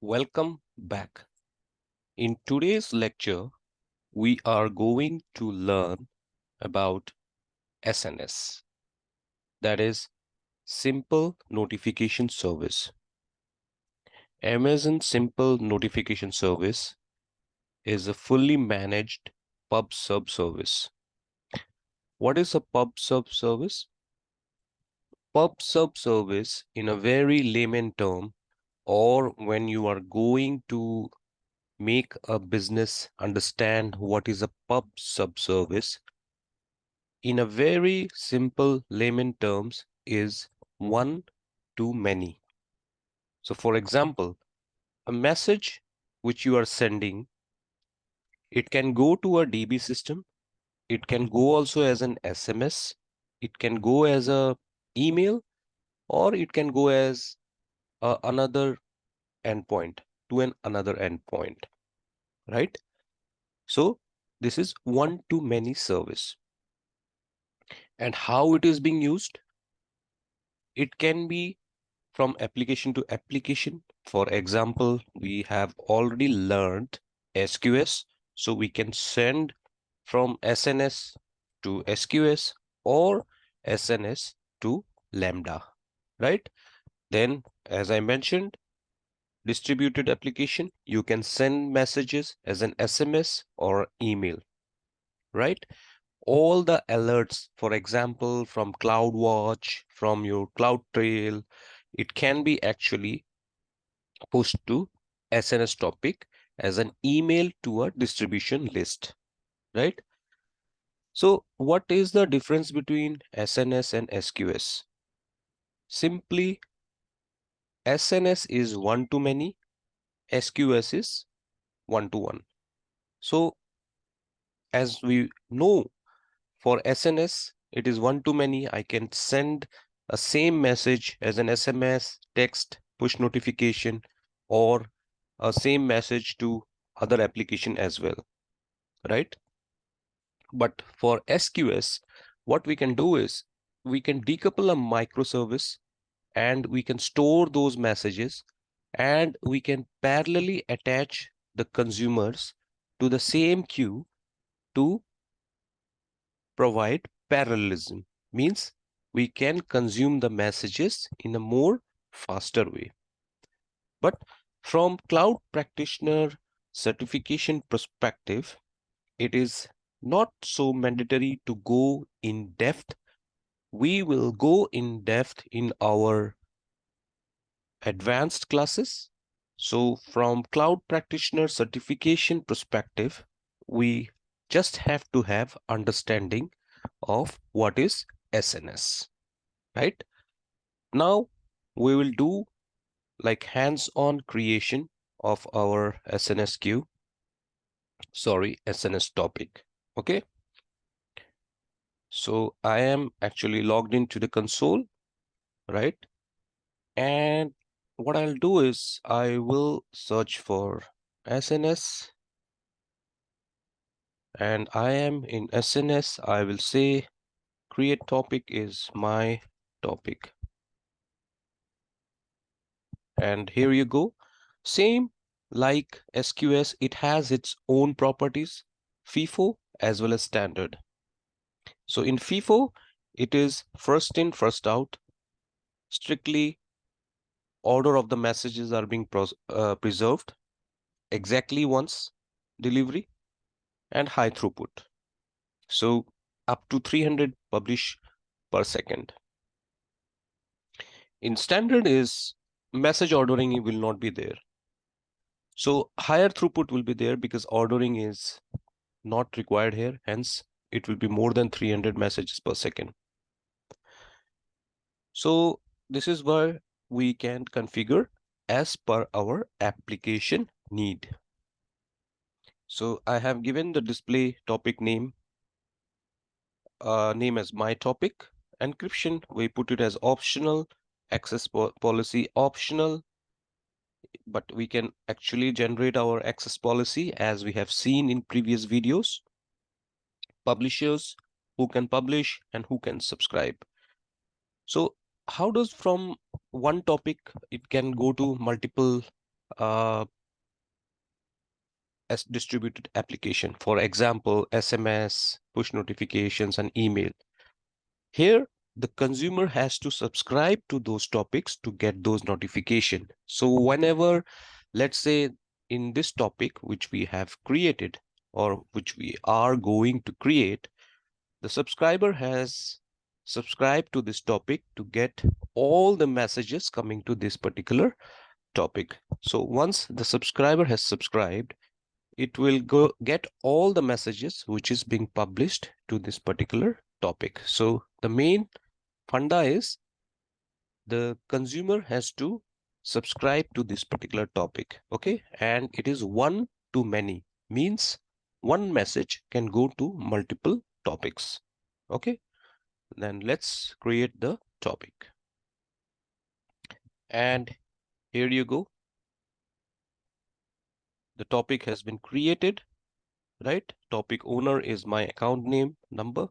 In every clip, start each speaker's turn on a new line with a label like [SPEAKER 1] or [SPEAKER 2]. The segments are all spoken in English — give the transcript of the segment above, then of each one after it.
[SPEAKER 1] Welcome back. In today's lecture, we are going to learn about SNS, that is Simple Notification Service. Amazon Simple Notification Service is a fully managed pub sub service. What is a pub sub service? Pub sub service, in a very layman term, or when you are going to make a business understand what is a pub sub service, in a very simple layman terms, is one to many. So for example, a message which you are sending, it can go to a DB system, it can go also as an SMS, it can go as a email, or it can go as another endpoint to another endpoint, right? So this is one to many service. And how it is being used? It can be from application to application. For example, we have already learned SQS, so we can send from SNS to SQS or SNS to Lambda, right? Then, as I mentioned, distributed application, you can send messages as an SMS or email, right? All the alerts, for example, from CloudWatch, from your CloudTrail, it can be actually pushed to SNS topic as an email to a distribution list, right? So what is the difference between SNS and SQS? Simply, SNS is one to many, SQS is one to one. So as we know, for SNS, it is one to many. I can send a same message as an SMS, text, push notification, or a same message to other application as well, right? But for SQS, what we can do is we can decouple a microservice and we can store those messages and we can parallelly attach the consumers to the same queue to provide parallelism. Means we can consume the messages in a more faster way. But from cloud practitioner certification perspective, it is not so mandatory to go in depth. We will go in depth in our advanced classes. So from cloud practitioner certification perspective, we just have to have understanding of what is SNS, right? Now we will do like hands-on creation of our SNS queue, SNS topic. Okay. So I am actually logged into the console, right? And what I'll do is I will search for SNS and I am in SNS. I will say create topic is my topic. And here you go. Same like SQS, it has its own properties, FIFO as well as standard. So in FIFO, it is first in, first out, strictly order of the messages are being preserved, exactly once delivery, and high throughput. So up to 300 publish per second. In standard is message ordering will not be there. So higher throughput will be there because ordering is not required here. Hence, it will be more than 300 messages per second. So this is where we can configure as per our application need. So I have given the display topic name as my topic. Encryption, we put it as optional. Access policy optional, but we can actually generate our access policy as we have seen in previous videos. Publishers, who can publish and who can subscribe. So how does from one topic it can go to multiple as distributed application. For example, SMS, push notifications, and email. Here, the consumer has to subscribe to those topics to get those notifications. So whenever, let's say in this topic, which we have created or which we are going to create, the subscriber has subscribed to this topic to get all the messages coming to this particular topic. So once the subscriber has subscribed, it will go get all the messages which is being published to this particular topic. So the main funda is the consumer has to subscribe to this particular topic. Okay, and it is one to many, means one message can go to multiple topics. Okay, then let's create the topic. And here you go. The topic has been created, right? Topic owner is my account name, number.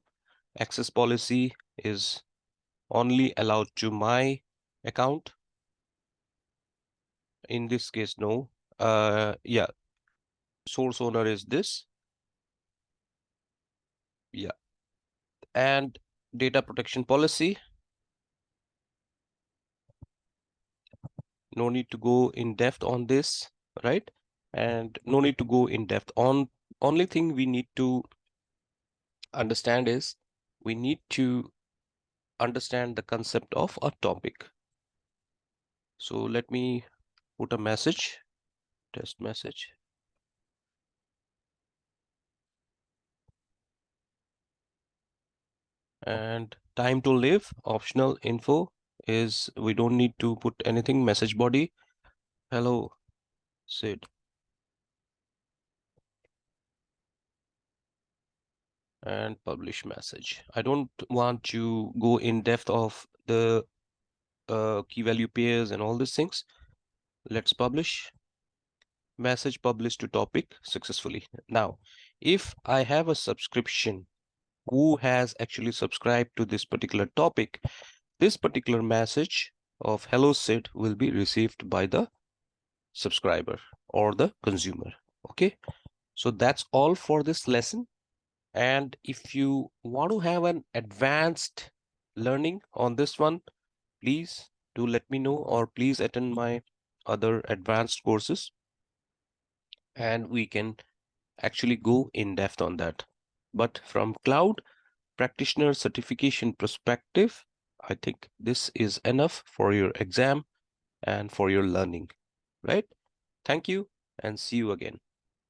[SPEAKER 1] Access policy is only allowed to my account. In this case, no. Yeah, source owner is this. Yeah. And data protection policy. No need to go in depth on this, right? And no need to go in depth on, only thing we need to understand is we need to understand the concept of a topic. So let me put a message, test message. And time to live, optional info is we don't need to put anything. Message body, hello Sid, and publish message. I don't want to go in depth of the key value pairs and all these things. Let's publish. Message published to topic successfully. Now, if I have a subscription who has actually subscribed to this particular topic, this particular message of hello Sid will be received by the subscriber or the consumer. Okay, so that's all for this lesson. And if you want to have an advanced learning on this one, please do let me know, or please attend my other advanced courses and we can actually go in depth on that. But from cloud practitioner certification perspective, I think this is enough for your exam and for your learning, right? Thank you and see you again.